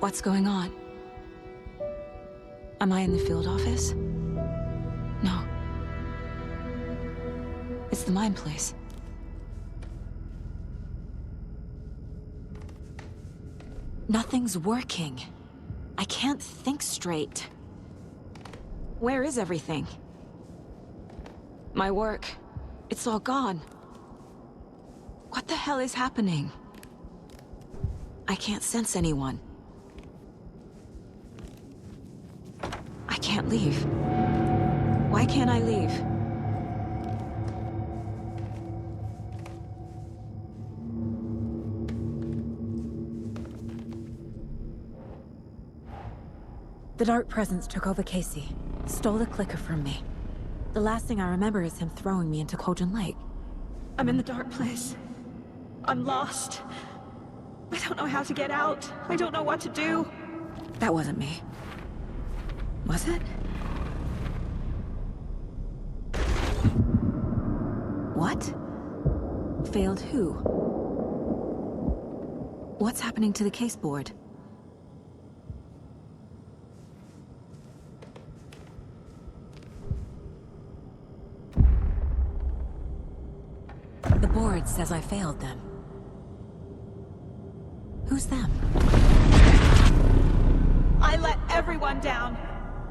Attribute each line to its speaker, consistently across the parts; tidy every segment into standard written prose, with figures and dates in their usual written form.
Speaker 1: What's going on? Am I in the field office? No. It's the mine place. Nothing's working. I can't think straight. Where is everything? My work. It's all gone. What the hell is happening? I can't sense anyone. I can't leave. Why can't I leave?
Speaker 2: The Dark Presence took over Casey, stole the clicker from me. The last thing I remember is him throwing me into Cauldron Lake.
Speaker 3: I'm in the dark place. I'm lost. I don't know how to get out. I don't know what to do.
Speaker 2: That wasn't me. Was it? What? Failed who? What's happening to the case board? The board says I failed them. Who's them?
Speaker 3: I let everyone down.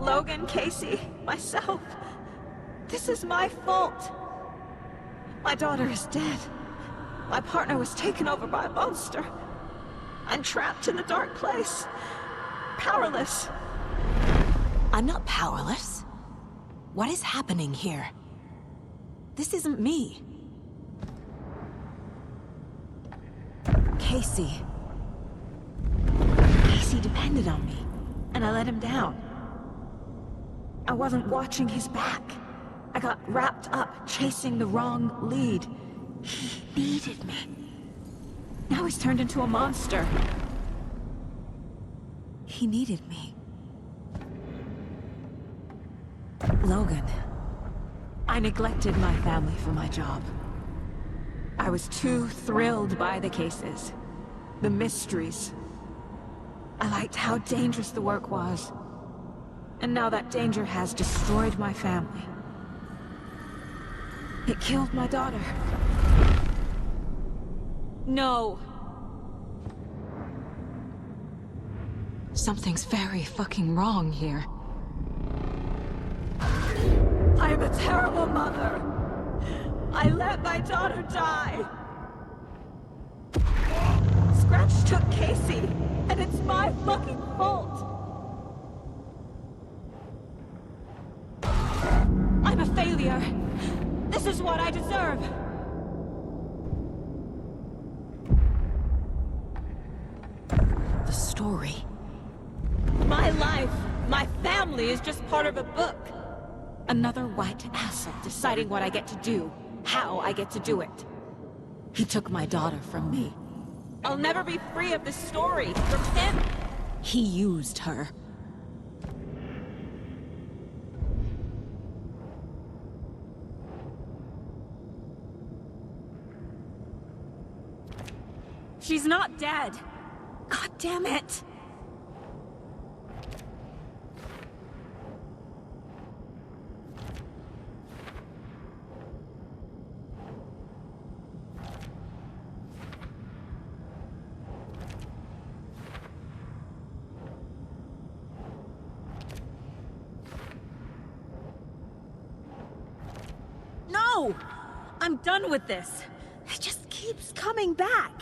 Speaker 3: Logan, Casey, myself. This is my fault. My daughter is dead. My partner was taken over by a monster. I'm trapped in the dark place. Powerless.
Speaker 2: I'm not powerless. What is happening here? This isn't me. Casey. Casey depended on me, and I let him down.
Speaker 3: I wasn't watching his back. I got wrapped up chasing the wrong lead.
Speaker 2: He needed me.
Speaker 3: Now he's turned into a monster.
Speaker 2: He needed me. Logan.
Speaker 3: I neglected my family for my job. I was too thrilled by the cases, the mysteries. I liked how dangerous the work was. And now that danger has destroyed my family. It killed my daughter. No.
Speaker 1: Something's very fucking wrong here.
Speaker 3: I am a terrible mother. I let my daughter die. Scratch took Casey, and it's my fucking fault. I'm a failure. This is what I deserve.
Speaker 2: The story.
Speaker 3: My life, my family is just part of a book.
Speaker 2: Another white asset deciding what I get to do, how I get to do it. He took my daughter from me.
Speaker 3: I'll never be free of this story from him.
Speaker 2: He used her.
Speaker 3: She's not dead. God damn it. No! I'm done with this. It just keeps coming back.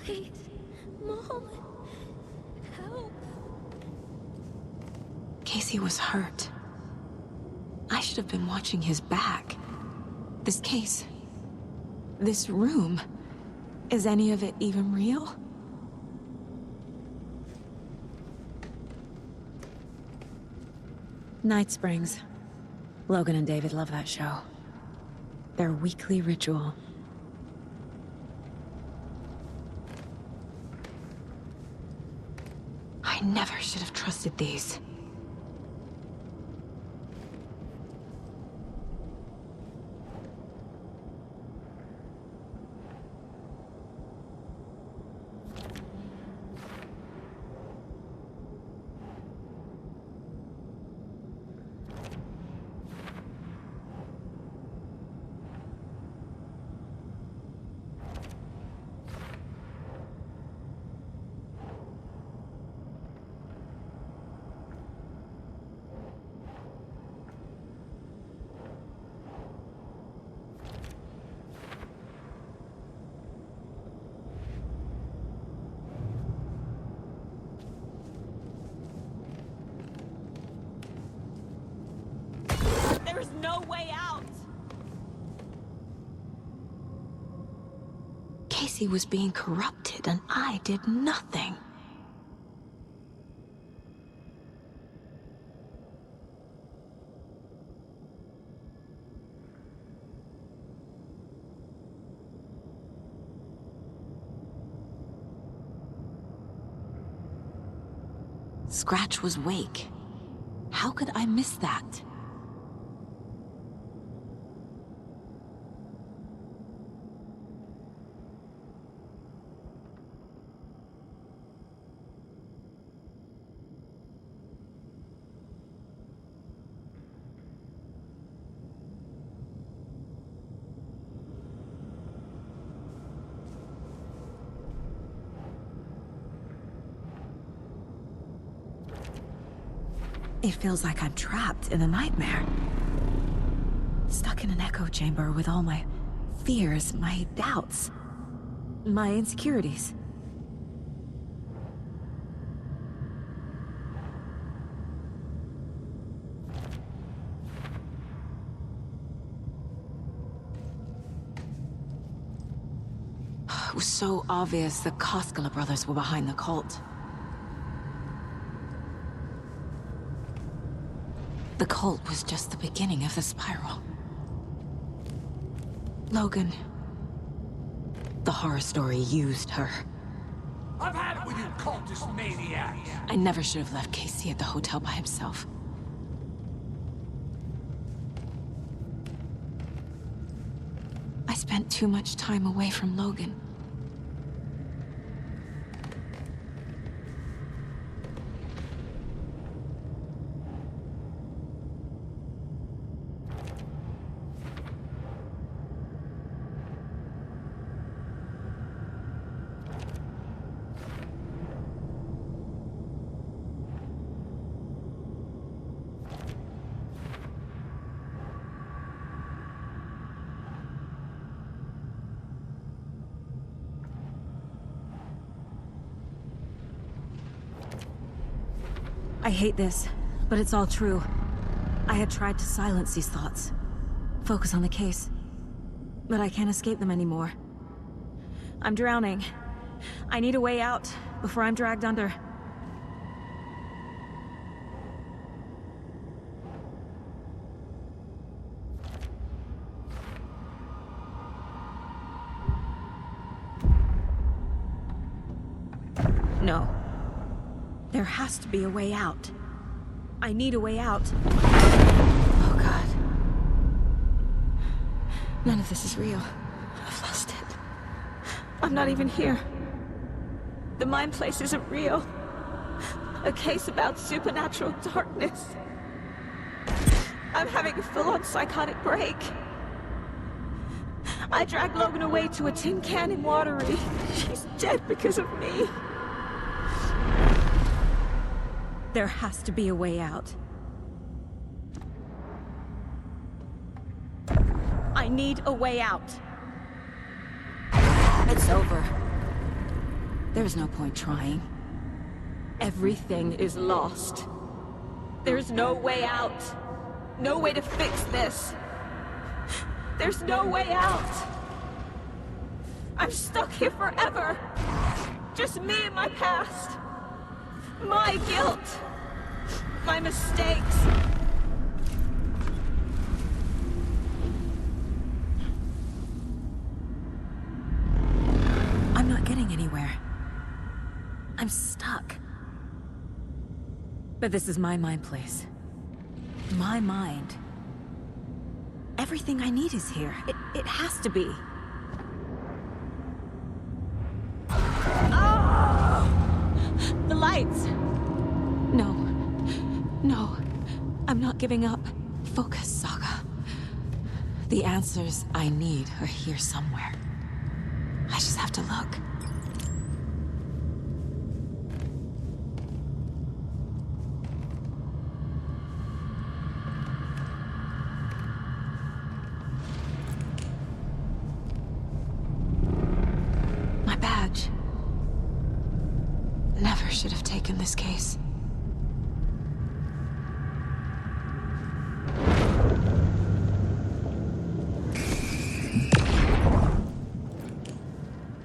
Speaker 3: Please, Mom, help.
Speaker 1: Casey was hurt. I should have been watching his back. This case, this room, is any of it even real?
Speaker 2: Night Springs. Logan and David love that show. Their weekly ritual.
Speaker 1: I never should have trusted these.
Speaker 3: There's no way out!
Speaker 1: Casey was being corrupted, and I did nothing. Scratch was Wake. How could I miss that? It feels like I'm trapped in a nightmare. Stuck in an echo chamber with all my fears, my doubts, my insecurities. It was so obvious the Koskela brothers were behind the cult. The cult was just the beginning of the spiral. Logan. The horror story used her.
Speaker 4: I've had it with you cultist maniacs!
Speaker 1: I never should have left Casey at the hotel by himself. I spent too much time away from Logan.
Speaker 2: I hate this, but it's all true. I had tried to silence these thoughts. Focus on the case. But I can't escape them anymore. I'm drowning. I need a way out before I'm dragged under. No. There has to be a way out. I need a way out.
Speaker 1: Oh, God. None of this is real. I've lost it.
Speaker 3: I'm not even here. The mind place isn't real. A case about supernatural darkness. I'm having a full-on psychotic break. I dragged Logan away to a tin can in Watery. She's dead because of me.
Speaker 2: There has to be a way out. I need a way out.
Speaker 1: It's over. There's no point trying.
Speaker 3: Everything is lost. There's no way out. No way to fix this. There's no way out. I'm stuck here forever. Just me and my past. My guilt. My mistakes.
Speaker 2: not getting anywhere. I'm stuck. But this is my mind place. My mind. Everything I need is here. It has to be.
Speaker 3: The lights!
Speaker 2: No. No. I'm not giving up. Focus, Saga. The answers I need are here somewhere. I just have to look. My badge. Never should have taken this case.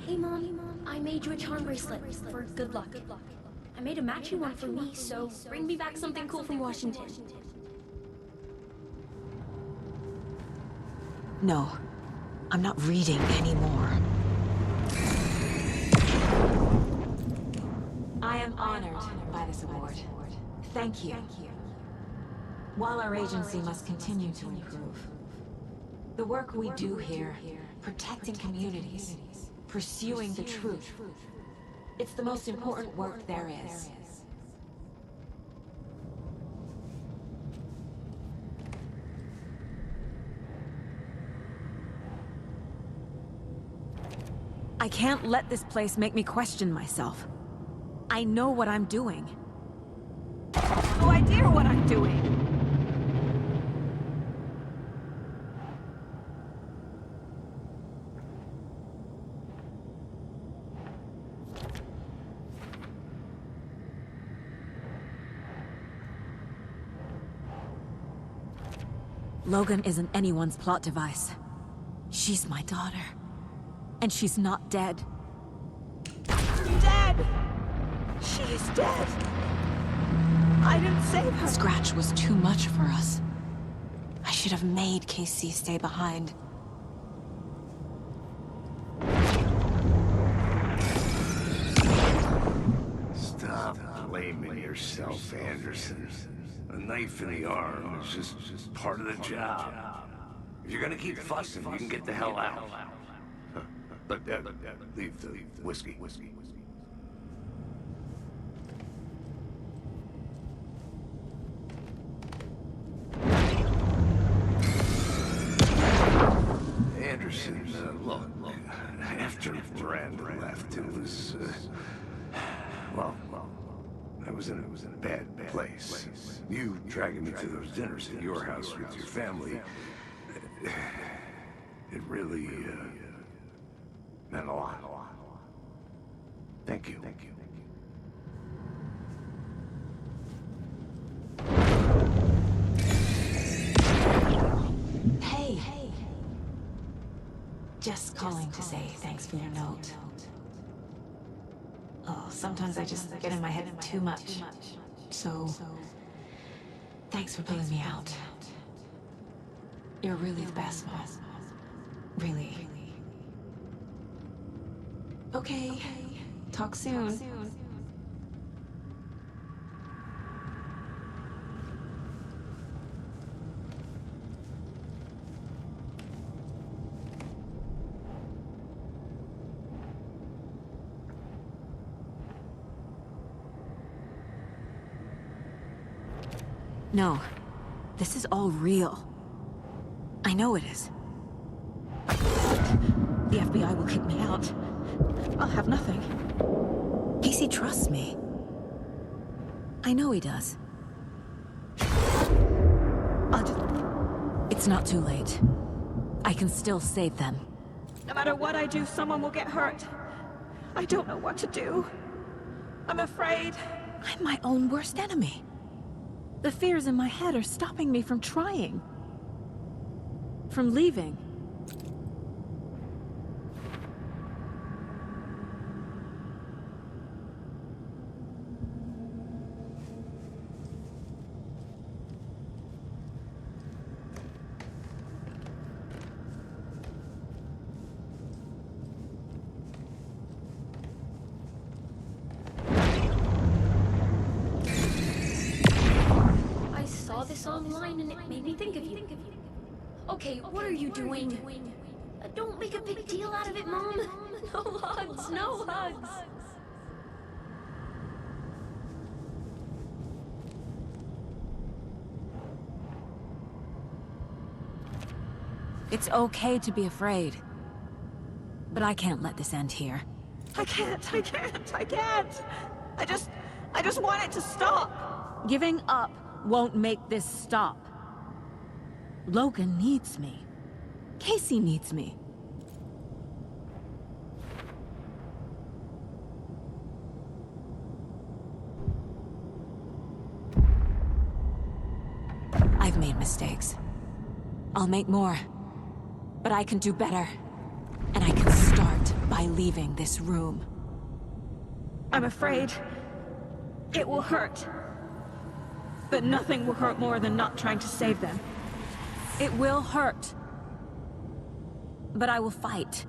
Speaker 5: Hey Mom, I made you a charm bracelet for good luck. I made a matching one for me, so bring me back something cool from Washington.
Speaker 2: No, I'm not reading anymore. I am honored by this award. Thank you. While our agency must continue to improve, the work we do here, protecting communities, pursuing the truth, it's the most important work there is. I can't let this place make me question myself. I know what I'm doing.
Speaker 3: No idea what I'm doing.
Speaker 2: Logan isn't anyone's plot device. She's my daughter. And she's not dead.
Speaker 3: Dead! She's dead! I didn't save her.
Speaker 2: Scratch was too much for us. I should have made Casey stay behind.
Speaker 6: Stop blaming yourself, Anderson. A knife in the arm is just part of the job. If you're gonna keep fussing, you can get the hell out. But leave the whiskey. Anderson, look, after Miranda left, it was, well, I was in a bad place. You dragging me to those dinners at your house with your family, it really, meant a lot. Thank you.
Speaker 2: Hey. Just calling to say thanks for your note. Oh, sometimes I just get in my head too much. So, thanks for pulling me out. You're really the best, Mom. Really. Okay. Talk soon. No. This is all real. I know it is. The FBI will kick me out. I'll have nothing. Casey trusts me. I know he does. It's not too late. I can still save them.
Speaker 3: No matter what I do, someone will get hurt. I don't know what to do. I'm afraid.
Speaker 2: I'm my own worst enemy. The fears in my head are stopping me from trying. From leaving.
Speaker 5: mine and it made me think of you. Okay, what are you doing? Don't make a big deal out of it, Mom. No hugs, no hugs.
Speaker 2: It's okay to be afraid. But I can't let this end here.
Speaker 3: I can't. I just want it to stop.
Speaker 2: Giving up won't make this stop. Logan needs me. Casey needs me. I've made mistakes. I'll make more. But I can do better. And I can start by leaving this room.
Speaker 3: I'm afraid it will hurt. But nothing will hurt more than not trying to save them.
Speaker 2: It will hurt. But I will fight.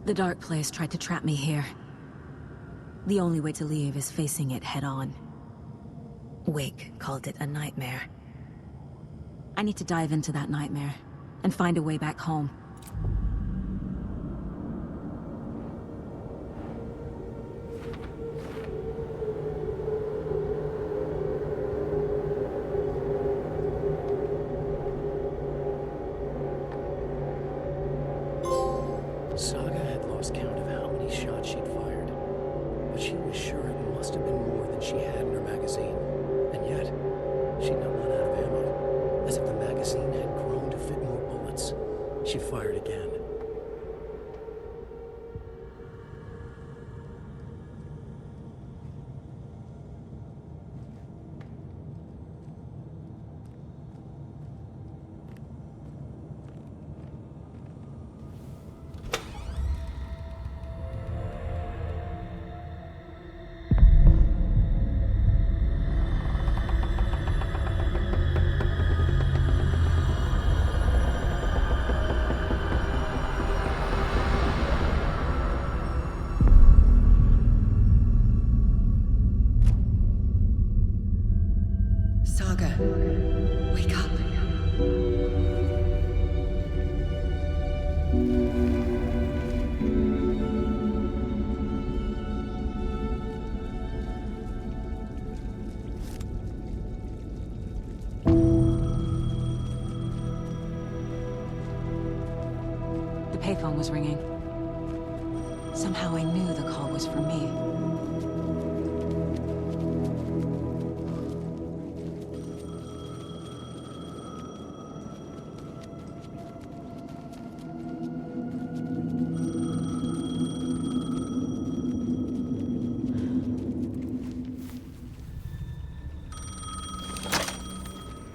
Speaker 2: The dark place tried to trap me here. The only way to leave is facing it head-on. Wake called it a nightmare. I need to dive into that nightmare and find a way back home.
Speaker 7: Saga had lost count of how many shots she'd fired, but she was sure it must have been more than she had in her magazine. And yet, she'd not run out of ammo, as if the magazine had grown to fit more bullets. She fired again.
Speaker 1: Saga, wake up.
Speaker 2: The payphone was ringing. Somehow I knew the call was for me.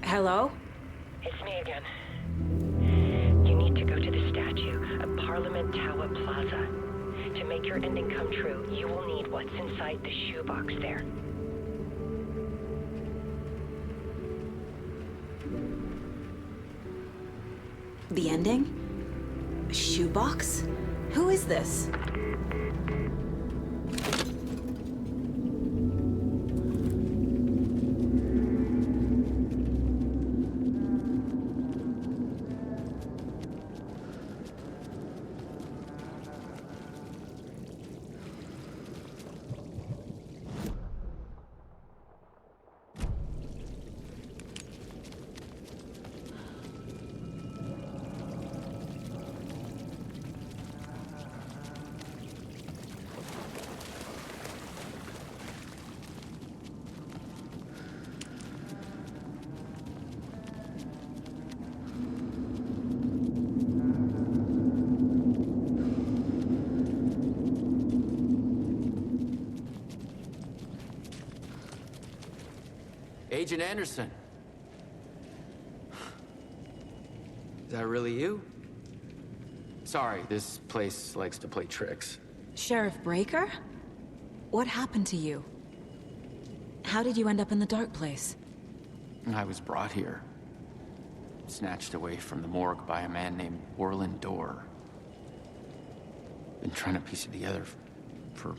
Speaker 1: Hello?
Speaker 8: It's me again. You need to go to the statue at Parliament Tower Plaza. To make your ending come true, you will need what's inside the shoebox there.
Speaker 2: The ending? A shoebox? Who is this?
Speaker 9: Agent Anderson. Is that really you? Sorry, this place likes to play tricks.
Speaker 2: Sheriff Breaker? What happened to you? How did you end up in the dark place?
Speaker 9: I was brought here. snatched away from the morgue by a man named Orland Dorr. Been trying to piece it together for...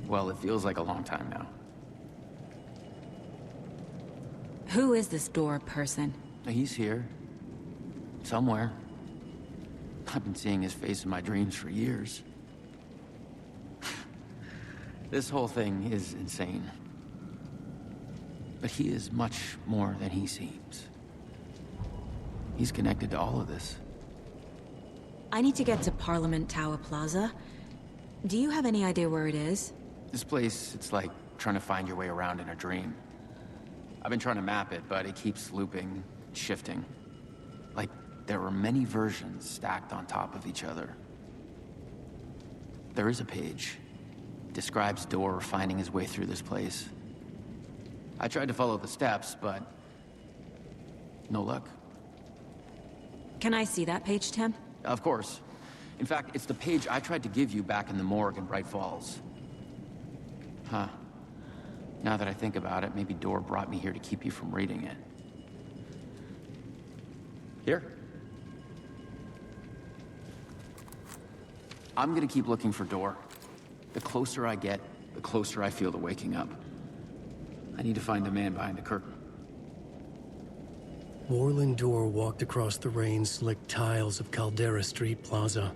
Speaker 9: Well, it feels like a long time now.
Speaker 2: Who is this Dorr person?
Speaker 9: He's here. Somewhere. I've been seeing his face in my dreams for years. This whole thing is insane. But he is much more than he seems. He's connected to all of this.
Speaker 2: I need to get to Parliament Tower Plaza. Do you have any idea where it is?
Speaker 9: This place, it's like trying to find your way around in a dream. I've been trying to map it, but it keeps looping, shifting. Like there are many versions stacked on top of each other. There is a page. Describes Dorr finding his way through this place. I tried to follow the steps, but no luck.
Speaker 2: Can I see that page, Tim?
Speaker 9: Of course. In fact, it's the page I tried to give you back in the morgue in Bright Falls. Huh. Now that I think about it, maybe Dorr brought me here to keep you from reading it. Here. I'm gonna keep looking for Dorr. The closer I get, the closer I feel to waking up. I need to find the man behind the curtain.
Speaker 7: Orland Dorr walked across the rain-slicked tiles of Caldera Street Plaza.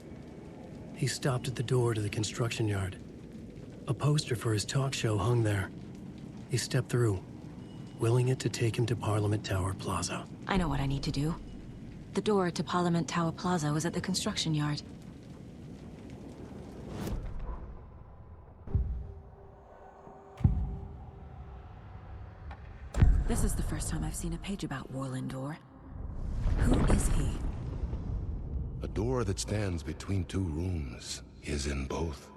Speaker 7: He stopped at the door to the construction yard. A poster for his talk show hung there. He stepped through, willing it to take him to Parliament Tower Plaza.
Speaker 2: I know what I need to do. The door to Parliament Tower Plaza was at the construction yard. This is the first time I've seen a page about Orland Dorr. Who is he?
Speaker 10: A door that stands between two rooms is in both.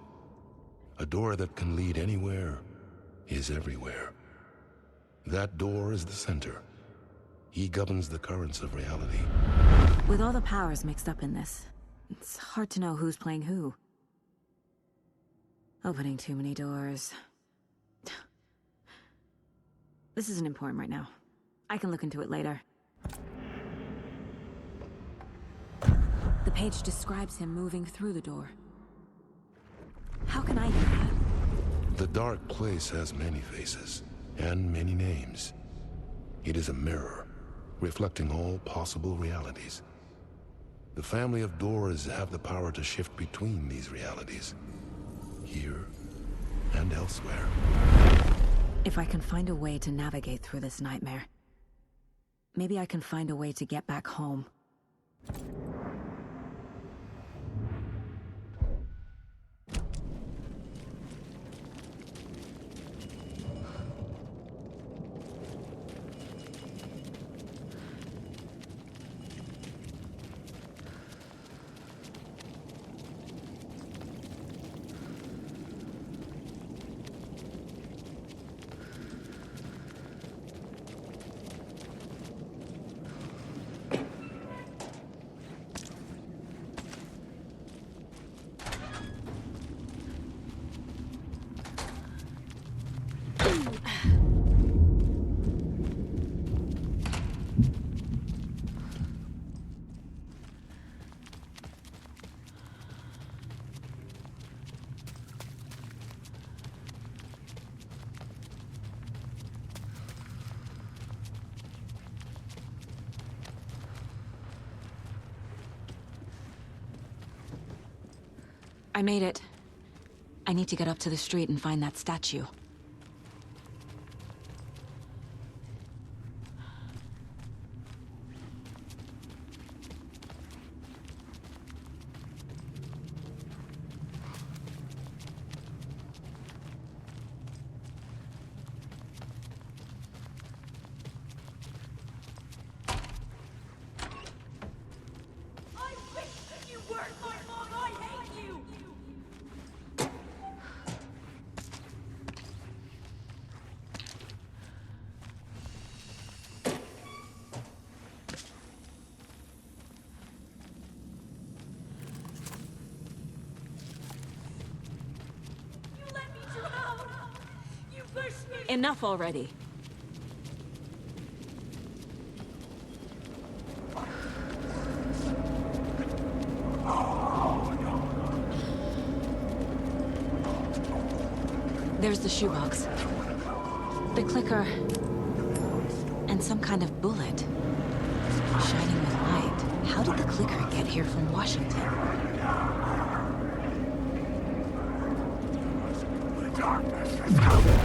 Speaker 10: A door that can lead anywhere is everywhere. That door is the center. He governs the currents of reality.
Speaker 2: With all the powers mixed up in this, it's hard to know who's playing who. Opening too many doors. This isn't important right now. I can look into it later. The page describes him moving through the door. How can I do that?
Speaker 10: The dark place has many faces and many names. It is a mirror, reflecting all possible realities. The family of Dorrs have the power to shift between these realities, here and elsewhere.
Speaker 2: If I can find a way to navigate through this nightmare, maybe I can find a way to get back home. I made it. I need to get up to the street and find that statue. Enough already. There's the shoebox. The clicker. And some kind of bullet. Shining with light. How did the clicker get here from Washington?
Speaker 6: The darkness is coming.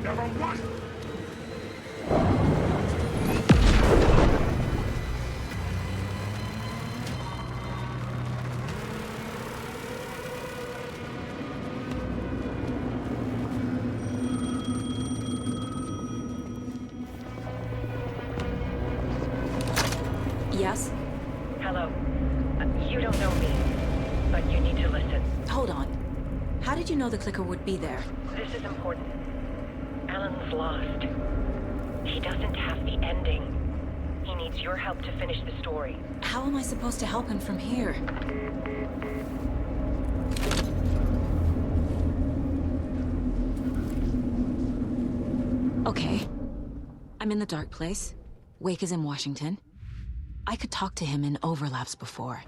Speaker 6: Never once.
Speaker 2: Yes?
Speaker 8: Hello. You don't know me, but you need to listen.
Speaker 2: Hold on. How did you know the clicker would be there?
Speaker 8: This is important. Alan's lost. He doesn't have the ending. He needs your help to finish the story.
Speaker 2: How am I supposed to help him from here? Okay. I'm in the dark place. Wake is in Washington. I could talk to him in overlaps before.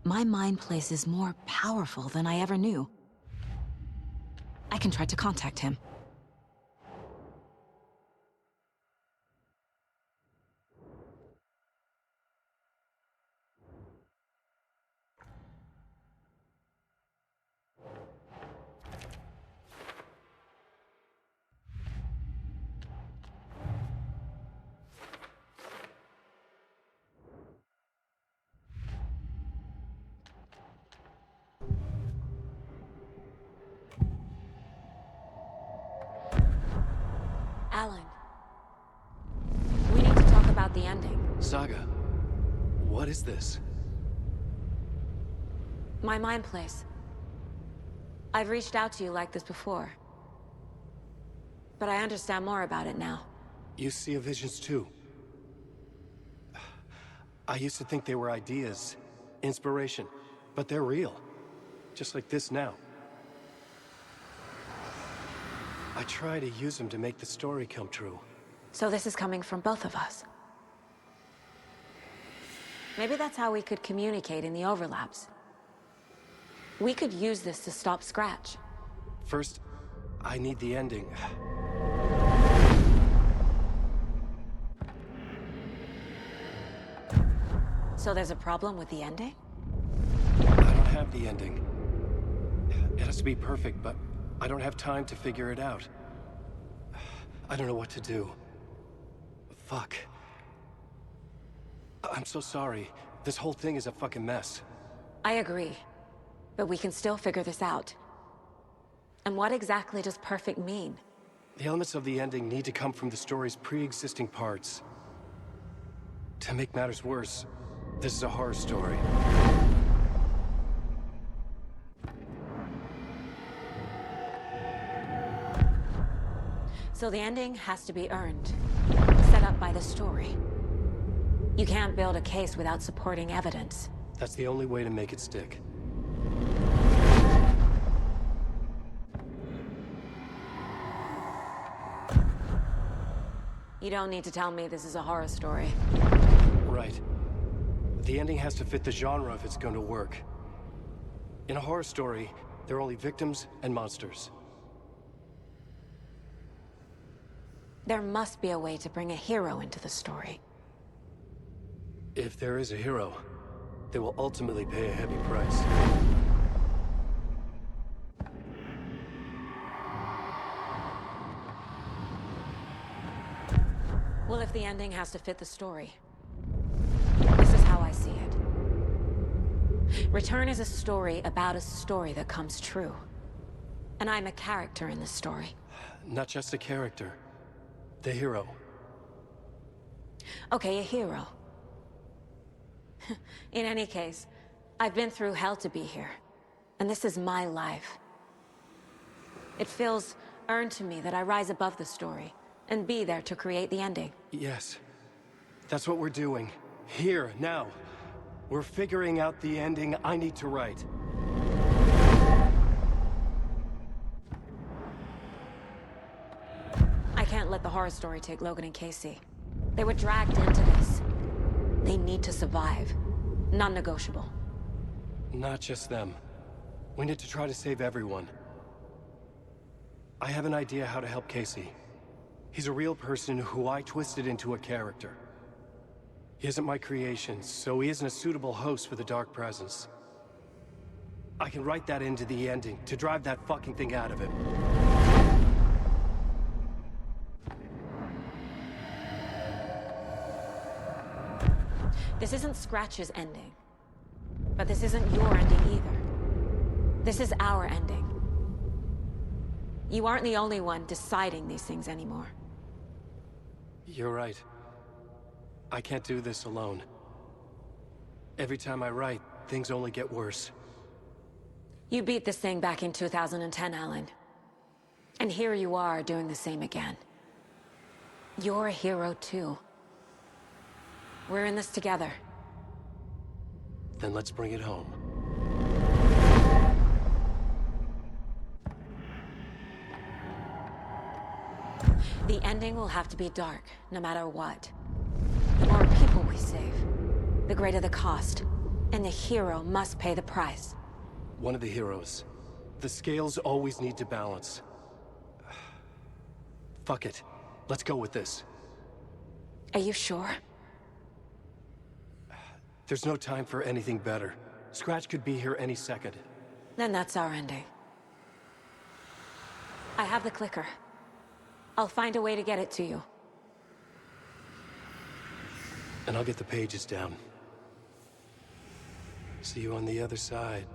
Speaker 2: My mind place is more powerful than I ever knew. I can try to contact him. Alan. We need to talk about the ending.
Speaker 7: Saga, what is this?
Speaker 2: My mind place. I've reached out to you like this before. But I understand more about it now.
Speaker 7: You see visions too. I used to think they were ideas, inspiration, but they're real. Just like this now. I try to use them to make the story come true.
Speaker 2: So this is coming from both of us. Maybe that's how we could communicate in the overlaps. We could use this to stop Scratch.
Speaker 7: First, I need the ending.
Speaker 2: So there's a problem with the ending?
Speaker 7: I don't have the ending. It has to be perfect, but I don't have time to figure it out. I don't know what to do. Fuck. I'm so sorry. This whole thing is a fucking mess.
Speaker 2: I agree. But we can still figure this out. And what exactly does perfect mean?
Speaker 7: The elements of the ending need to come from the story's pre-existing parts. To make matters worse, this is a horror story.
Speaker 2: So the ending has to be earned. Set up by the story. You can't build a case without supporting evidence.
Speaker 7: That's the only way to make it stick.
Speaker 2: You don't need to tell me this is a horror story.
Speaker 7: Right. The ending has to fit the genre if it's going to work. In a horror story, there are only victims and monsters.
Speaker 2: There must be a way to bring a hero into the story.
Speaker 7: If there is a hero, they will ultimately pay a heavy price.
Speaker 2: Well, if the ending has to fit the story, this is how I see it. Return is a story about a story that comes true. And I'm a character in this story.
Speaker 7: Not just a character. The hero.
Speaker 2: Okay, a hero. In any case, I've been through hell to be here. And this is my life. It feels earned to me that I rise above the story and be there to create the ending.
Speaker 7: Yes. That's what we're doing. Here, now. We're figuring out the ending I need to write.
Speaker 2: I can't let the horror story take Logan and Casey. They were dragged into this. They need to survive. Non-negotiable.
Speaker 7: Not just them. We need to try to save everyone. I have an idea how to help Casey. He's a real person who I twisted into a character. He isn't my creation, so he isn't a suitable host for the Dark Presence. I can write that into the ending to drive that fucking thing out of him.
Speaker 2: This isn't Scratch's ending. But this isn't your ending either. This is our ending. You aren't the only one deciding these things anymore.
Speaker 7: You're right. I can't do this alone. Every time I write, things only get worse.
Speaker 2: You beat this thing back in 2010, Alan. And here you are doing the same again. You're a hero too. We're in this together.
Speaker 7: Then let's bring it home.
Speaker 2: The ending will have to be dark, no matter what. The more people we save, the greater the cost. And the hero must pay the price.
Speaker 7: One of the heroes. The scales always need to balance. Fuck it. Let's go with this.
Speaker 2: Are you sure?
Speaker 7: There's no time for anything better. Scratch could be here any second.
Speaker 2: Then that's our ending. I have the clicker. I'll find a way to get it to you.
Speaker 7: And I'll get the pages down. See you on the other side.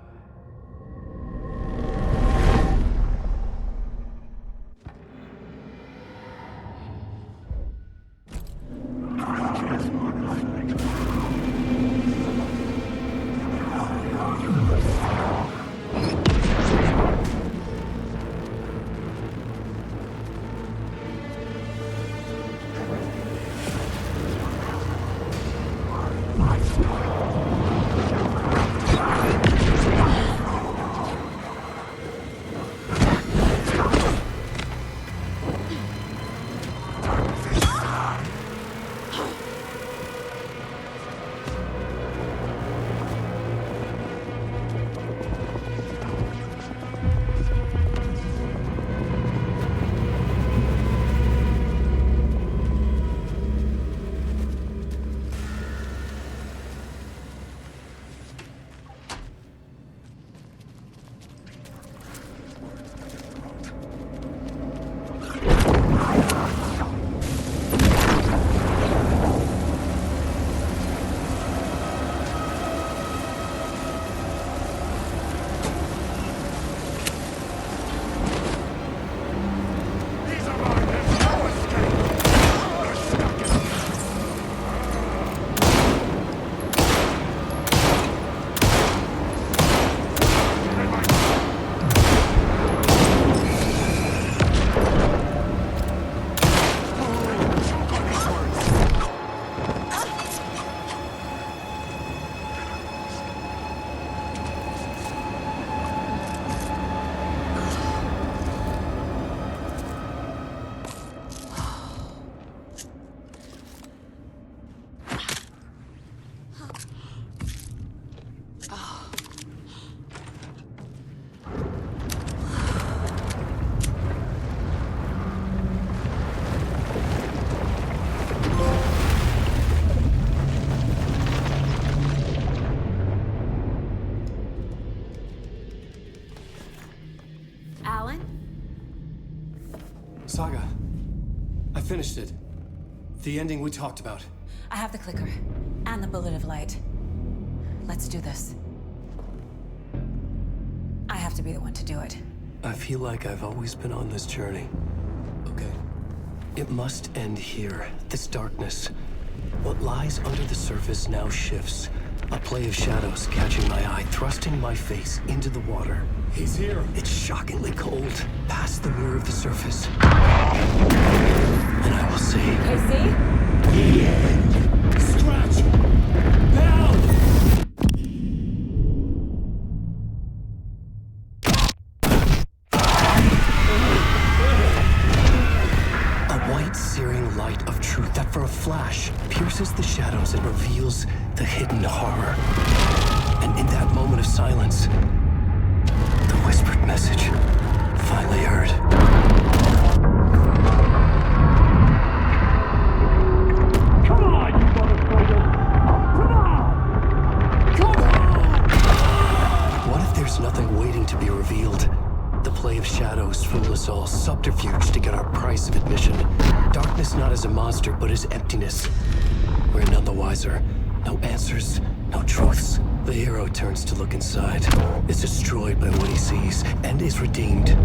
Speaker 2: Alan?
Speaker 7: Saga, I finished it. The ending we talked about.
Speaker 2: I have the clicker. And the bullet of light. Let's do this. I have to be the one to do it.
Speaker 7: I feel like I've always been on this journey. Okay. It must end here. This darkness. What lies under the surface now shifts. A play of shadows catching my eye, thrusting my face into the water. He's here. It's shockingly cold, past the mirror of the surface. And I will say...
Speaker 2: Casey?
Speaker 7: Scratch! Down! A white, searing light of truth that for a flash pierces the shadows and reveals the hidden horror. And in that moment of silence, the whispered message finally heard.
Speaker 4: Come on, you motherfucker! Come on! Come on!
Speaker 7: What if there's nothing waiting to be revealed? The play of shadows fool us all, subterfuge to get our price of admission. Darkness not as a monster, but as emptiness. We're none the wiser. No answers, no truths. The hero turns to look inside, is destroyed by what he sees, and is redeemed.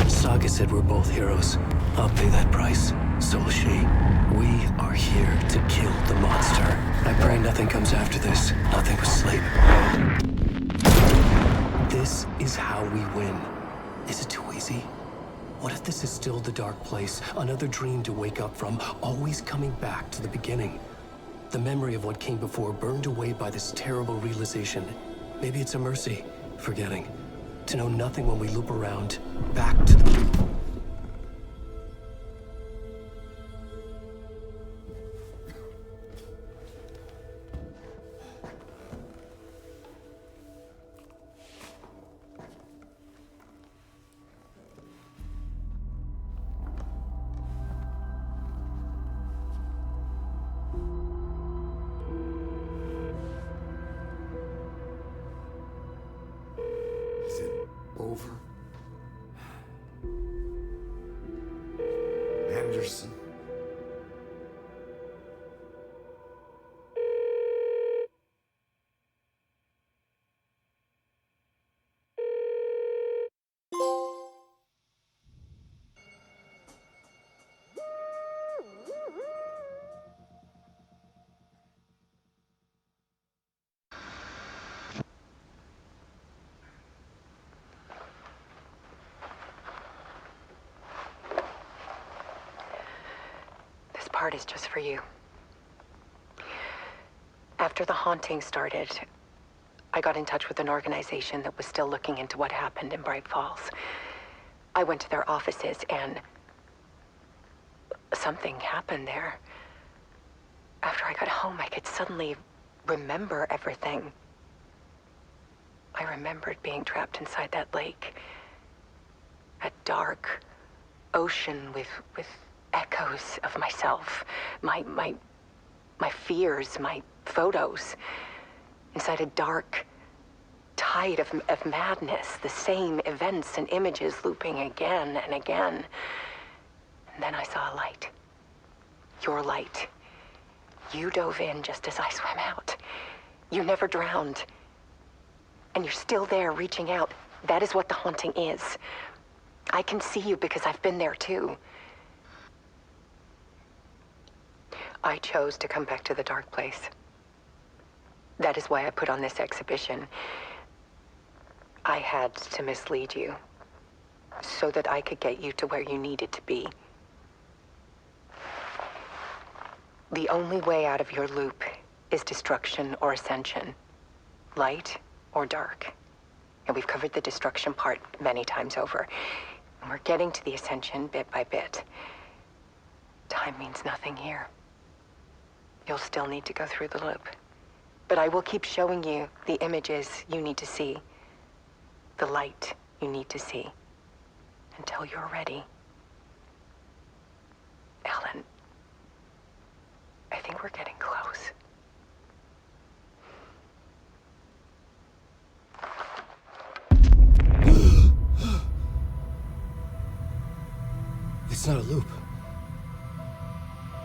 Speaker 7: Saga said we're both heroes. I'll pay that price. So will she. We are here to kill the monster. I pray nothing comes after this. Nothing but sleep. This is how we win. Is it too easy? What if this is still the dark place? Another dream to wake up from, always coming back to the beginning. The memory of what came before burned away by this terrible realization. Maybe it's a mercy, forgetting. To know nothing when we loop around, back to the...
Speaker 6: Is it over? Anderson?
Speaker 8: This part is just for you. After the haunting started, I got in touch with an organization that was still looking into what happened in Bright Falls. I went to their offices and something happened there. After I got home, I could suddenly remember everything. I remembered being trapped inside that lake. A dark ocean with echoes of myself. My fears, my photos. Inside a dark tide of madness. The same events and images looping again and again. And then I saw a light. Your light. You dove in just as I swam out. You never drowned. And you're still there reaching out. That is what the haunting is. I can see you because I've been there too. I chose to come back to the dark place. That is why I put on this exhibition. I had to mislead you so that I could get you to where you needed to be. The only way out of your loop is destruction or ascension, light or dark. And we've covered the destruction part many times over. And we're getting to the ascension bit by bit. Time means nothing here. You'll still need to go through the loop. But I will keep showing you the images you need to see, the light you need to see, until you're ready. Ellen, I think we're getting close.
Speaker 11: It's not a loop.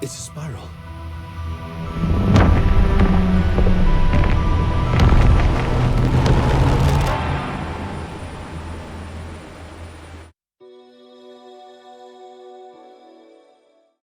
Speaker 11: It's a spiral.